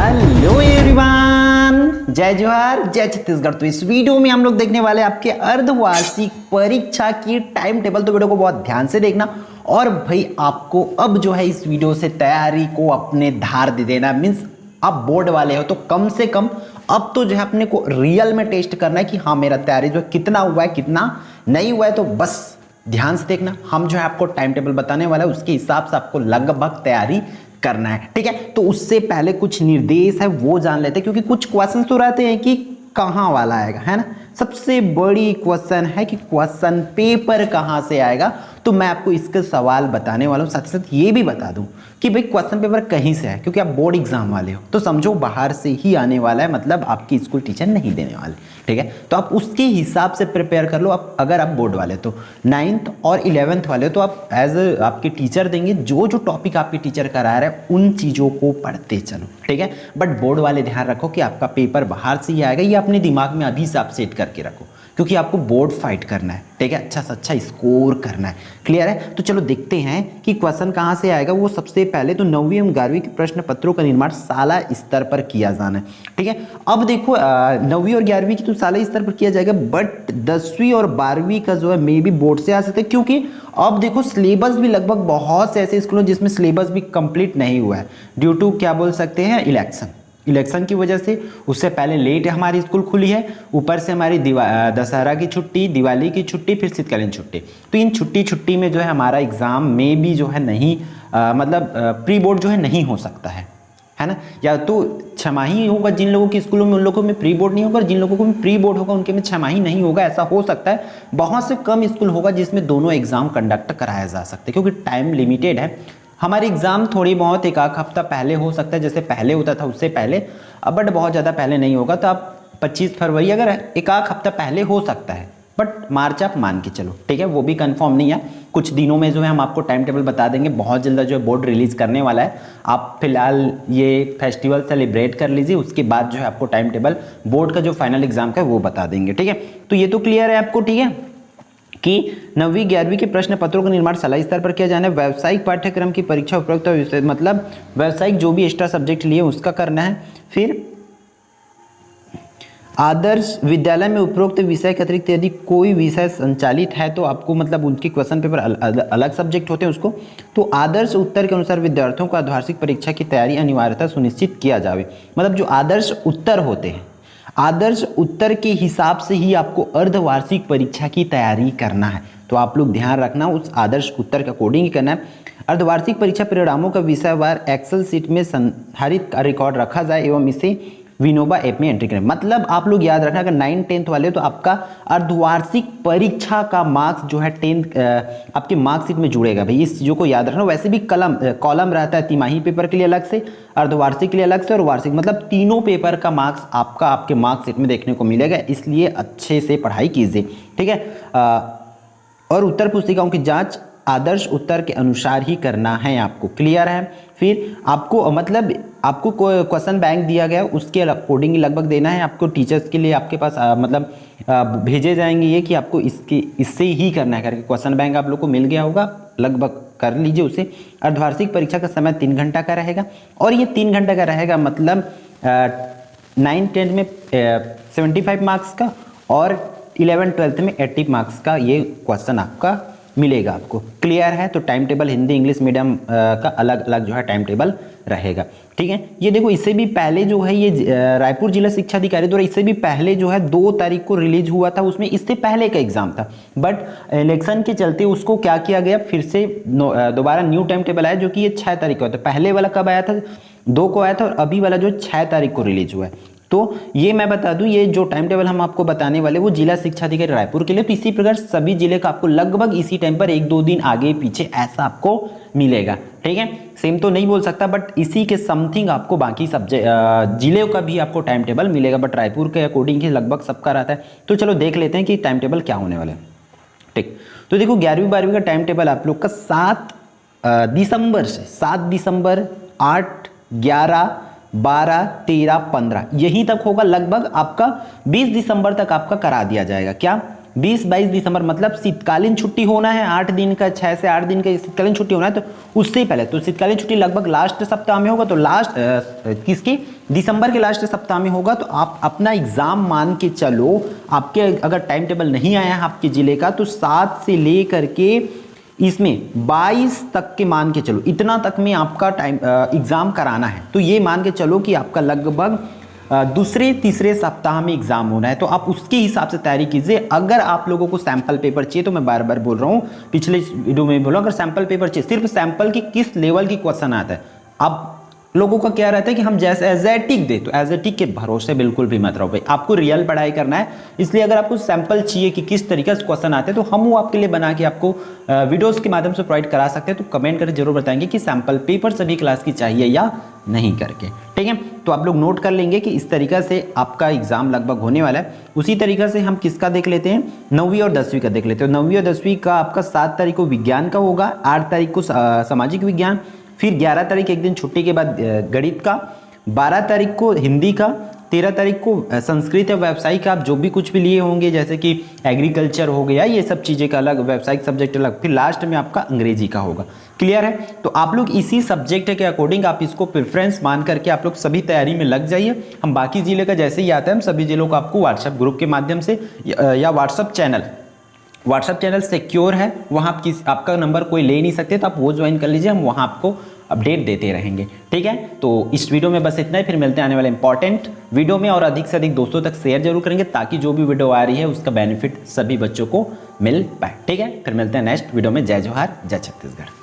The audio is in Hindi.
हेलो एवरीवन, जय जोहार, जय छत्तीसगढ़। तो इस वीडियो में हम लोग देखने वाले आपके अर्धवार्षिक परीक्षा की टाइम टेबल। तो वीडियो को बहुत ध्यान से देखना और भाई आपको अब जो है इस वीडियो से तैयारी को अपने धार दे देना। मीन्स आप बोर्ड वाले हो तो कम से कम अब तो जो है अपने को रियल में टेस्ट करना है कि हाँ मेरा तैयारी जो कितना हुआ है कितना नहीं हुआ है। तो बस ध्यान से देखना, हम जो है आपको टाइम टेबल बताने वाला है, उसके हिसाब से आपको लगभग तैयारी करना है। ठीक है, तो उससे पहले कुछ निर्देश है वो जान लेते हैं, क्योंकि कुछ क्वेश्चन तो रहते हैं कि कहाँ वाला आएगा, है ना। सबसे बड़ी क्वेश्चन है कि क्वेश्चन पेपर कहाँ से आएगा। तो मैं आपको इसका सवाल बताने वाला हूँ, साथ साथ ये भी बता दूं कि भाई क्वेश्चन पेपर कहीं से है, क्योंकि आप बोर्ड एग्जाम वाले हो तो समझो बाहर से ही आने वाला है, मतलब आपकी स्कूल टीचर नहीं देने वाले। ठीक है, तो आप उसके हिसाब से प्रिपेयर कर लो। आप अगर आप बोर्ड वाले तो 9th और 11th वाले तो आप एज आपके टीचर देंगे जो जो टॉपिक आपके टीचर करा रहे हैं उन चीज़ों को पढ़ते चलो। ठीक है, बट बोर्ड वाले ध्यान रखो कि आपका पेपर बाहर से ही आएगा, ये अपने दिमाग में अभी से आप सेट करके रखो, क्योंकि आपको बोर्ड फाइट करना है। ठीक है, अच्छा से अच्छा स्कोर करना है। क्लियर है, तो चलो देखते हैं कि क्वेश्चन कहाँ से आएगा। वो सबसे पहले तो 9वीं एवं 11वीं के प्रश्न पत्रों का निर्माण शाला स्तर पर किया जाना है। ठीक है, अब देखो 9वीं और 11वीं की तो शाला स्तर पर किया जाएगा, बट 10वीं और 12वीं का जो है मे भी बोर्ड से आ सकता है, क्योंकि अब देखो सिलेबस भी लगभग बहुत से ऐसे स्कूलों जिसमें सिलेबस भी कंप्लीट नहीं हुआ है ड्यू टू क्या बोल सकते हैं इलेक्शन की वजह से। उससे पहले लेट हमारी स्कूल खुली है, ऊपर से हमारी दशहरा की छुट्टी, दिवाली की छुट्टी, फिर शीतकालीन छुट्टी। तो इन छुट्टी में जो है हमारा एग्ज़ाम में भी जो है नहीं मतलब प्री बोर्ड जो है नहीं हो सकता है ना। या तो छमाही होगा जिन लोगों के स्कूलों में, उन लोगों में प्री बोर्ड नहीं होगा, और जिन लोगों को में प्री बोर्ड होगा उनके में छमाही नहीं होगा। ऐसा हो सकता है, बहुत से कम स्कूल होगा जिसमें दोनों एग्जाम कंडक्ट कराया जा सकता है, क्योंकि टाइम लिमिटेड है। हमारे एग्जाम थोड़ी बहुत एक आध हफ्ता पहले हो सकता है, जैसे पहले होता था उससे पहले, बट बहुत ज़्यादा पहले नहीं होगा। तो आप 25 फरवरी अगर एक आध हफ्ता पहले हो सकता है, बट मार्च आप मान के चलो। ठीक है, वो भी कंफर्म नहीं है, कुछ दिनों में जो है हम आपको टाइम टेबल बता देंगे। बहुत जल्द जो है बोर्ड रिलीज करने वाला है। आप फिलहाल ये फेस्टिवल सेलिब्रेट कर लीजिए, उसके बाद जो है आपको टाइम टेबल बोर्ड का जो फाइनल एग्जाम का है वो बता देंगे। ठीक है, तो ये तो क्लियर है आपको। ठीक है कि 9वीं 11वीं के प्रश्न पत्रों का निर्माण शाला स्तर पर किया जाना है। व्यावसायिक पाठ्यक्रम की परीक्षा उपरोक्त विषय, मतलब व्यावसायिक जो भी एक्स्ट्रा सब्जेक्ट लिए उसका करना है। फिर आदर्श विद्यालय में उपरोक्त विषय के अतिरिक्त यदि कोई विषय संचालित है तो आपको मतलब उनके क्वेश्चन पेपर अलग सब्जेक्ट होते हैं उसको। तो आदर्श उत्तर के अनुसार विद्यार्थियों को अर्धवार्षिक परीक्षा की तैयारी अनिवार्यता सुनिश्चित किया जाए। मतलब जो आदर्श उत्तर होते हैं, आदर्श उत्तर के हिसाब से ही आपको अर्धवार्षिक परीक्षा की तैयारी करना है। तो आप लोग ध्यान रखना, उस आदर्श उत्तर के अकॉर्डिंग ही करना है। अर्धवार्षिक परीक्षा परिणामों का विषयवार एक्सेल शीट में संधारित रिकॉर्ड रखा जाए एवं इसे विनोबा ऐप में एंट्री करें। मतलब आप लोग याद रखना, अगर 9th 10th वाले तो आपका अर्धवार्षिक परीक्षा का मार्क्स जो है 10th आपके मार्कशीट में जुड़ेगा। भाई इस चीज़ों को याद रखना। वैसे भी कॉलम रहता है तिमाही पेपर के लिए अलग से, अर्धवार्षिक के लिए अलग से और वार्षिक, मतलब तीनों पेपर का मार्क्स आपका आपके मार्कशीट में देखने को मिलेगा। इसलिए अच्छे से पढ़ाई कीजिए। ठीक है, और उत्तर पुस्तिकाओं की जाँच आदर्श उत्तर के अनुसार ही करना है आपको। क्लियर है। फिर आपको मतलब आपको कोई क्वेश्चन बैंक दिया गया उसके अकॉर्डिंग लगभग देना है आपको। टीचर्स के लिए आपके पास मतलब भेजे जाएंगे ये कि आपको इससे ही करना है करके। क्वेश्चन बैंक आप लोग को मिल गया होगा, लगभग कर लीजिए उसे। अर्धवार्षिक परीक्षा का समय 3 घंटा का रहेगा, और ये 3 घंटे का रहेगा, मतलब 9th 10th में 75 मार्क्स का और 11th 12th में 80 मार्क्स का ये क्वेश्चन आपका मिलेगा आपको। क्लियर है। तो time table Hindi English medium का अलग अलग जो है टाइम टेबल रहेगा। ठीक है, ये देखो इससे भी पहले जो है ये रायपुर जिला शिक्षा अधिकारी द्वारा इससे भी पहले जो है 2 तारीख को रिलीज हुआ था, उसमें इससे पहले का एग्जाम था, बट इलेक्शन के चलते उसको क्या किया गया, फिर से दोबारा न्यू टाइम टेबल आया, जो कि ये 6 तारीख को था। पहले वाला कब आया था, 2 को आया था, और अभी वाला जो 6 तारीख को रिलीज हुआ है। तो ये मैं बता दूं, ये जो टाइम टेबल हम आपको बताने वाले वो जिला शिक्षा अधिकारी रायपुर के लिए। तो इसी प्रकार सभी जिले का आपको लगभग इसी टाइम पर 1-2 दिन आगे पीछे ऐसा आपको मिलेगा। ठीक है, सेम तो नहीं बोल सकता, बट इसी के समथिंग आपको बाकी सब्जेक्ट जिले का भी आपको टाइम टेबल मिलेगा, बट रायपुर के अकॉर्डिंग ही लगभग सबका रहता है। तो चलो देख लेते हैं कि टाइम टेबल क्या होने वाला है। ठीक, तो देखो 11वीं 12वीं का टाइम टेबल आप लोग का 7 दिसंबर से 7 दिसंबर 8 11 12 13 15 यहीं तक होगा। लगभग आपका 20 दिसंबर तक आपका करा दिया जाएगा। क्या 20-22 दिसंबर मतलब शीतकालीन छुट्टी होना है 8 दिन का, 6 से 8 दिन का शीतकालीन छुट्टी होना है, तो उससे ही पहले, तो शीतकालीन छुट्टी लगभग लास्ट सप्ताह में होगा, तो लास्ट किसकी, दिसंबर के लास्ट सप्ताह में होगा। तो आप अपना एग्जाम मान के चलो, आपके अगर टाइम टेबल नहीं आया है आपके जिले का, तो 7 से लेकर के इसमें 22 तक के मान के चलो, इतना तक में आपका टाइम एग्जाम कराना है। तो ये मान के चलो कि आपका लगभग दूसरे तीसरे सप्ताह में एग्जाम होना है, तो आप उसके हिसाब से तैयारी कीजिए। अगर आप लोगों को सैंपल पेपर चाहिए, तो मैं बार बार बोल रहा हूँ, पिछले वीडियो में बोला, अगर सैंपल पेपर चाहिए, सिर्फ सैंपल की किस लेवल की क्वेश्चन आता है। अब लोगों का क्या रहता है कि हम जैसे एजेटिक दे, तो एजेटिक के भरोसे बिल्कुल भी मत रहो भाई, आपको रियल पढ़ाई करना है। इसलिए अगर आपको सैंपल चाहिए कि किस तरीके से क्वेश्चन आते हैं, तो हम वो आपके लिए बना के आपको वीडियोस के माध्यम से प्रोवाइड करा सकते हैं। तो कमेंट करके जरूर बताएंगे कि सैंपल पेपर सभी क्लास की चाहिए या नहीं करके, ठीक है। तो आप लोग नोट कर लेंगे कि इस तरीके से आपका एग्जाम लगभग होने वाला है। उसी तरीके से हम किसका देख लेते हैं, 9वीं और 10वीं का देख लेते हैं। 9वीं और 10वीं का आपका 7 तारीख को विज्ञान का होगा, 8 तारीख को सामाजिक विज्ञान, फिर 11 तारीख एक दिन छुट्टी के बाद गणित का, 12 तारीख को हिंदी का, 13 तारीख को संस्कृत या व्यावसायिक का, आप जो भी कुछ भी लिए होंगे जैसे कि एग्रीकल्चर हो गया, ये सब चीज़ें का अलग, व्यावसायिक सब्जेक्ट अलग, फिर लास्ट में आपका अंग्रेजी का होगा। क्लियर है। तो आप लोग इसी सब्जेक्ट के अकॉर्डिंग आप इसको प्रेफरेंस मान करके आप लोग सभी तैयारी में लग जाइए। हम बाकी जिले का जैसे ही आता है, हम सभी जिलों को आपको व्हाट्सएप ग्रुप के माध्यम से या व्हाट्सएप चैनल सिक्योर है, वहाँ आपका नंबर कोई ले नहीं सकते, तो आप वो ज्वाइन कर लीजिए, हम वहाँ आपको अपडेट देते रहेंगे, ठीक है। तो इस वीडियो में बस इतना ही, फिर मिलते हैं आने वाले इंपॉर्टेंट वीडियो में, और अधिक से अधिक दोस्तों तक शेयर जरूर करेंगे ताकि जो भी वीडियो आ रही है उसका बेनिफिट सभी बच्चों को मिल पाए, ठीक है। फिर मिलते हैं नेक्स्ट वीडियो में। जय जोहार, जय छत्तीसगढ़।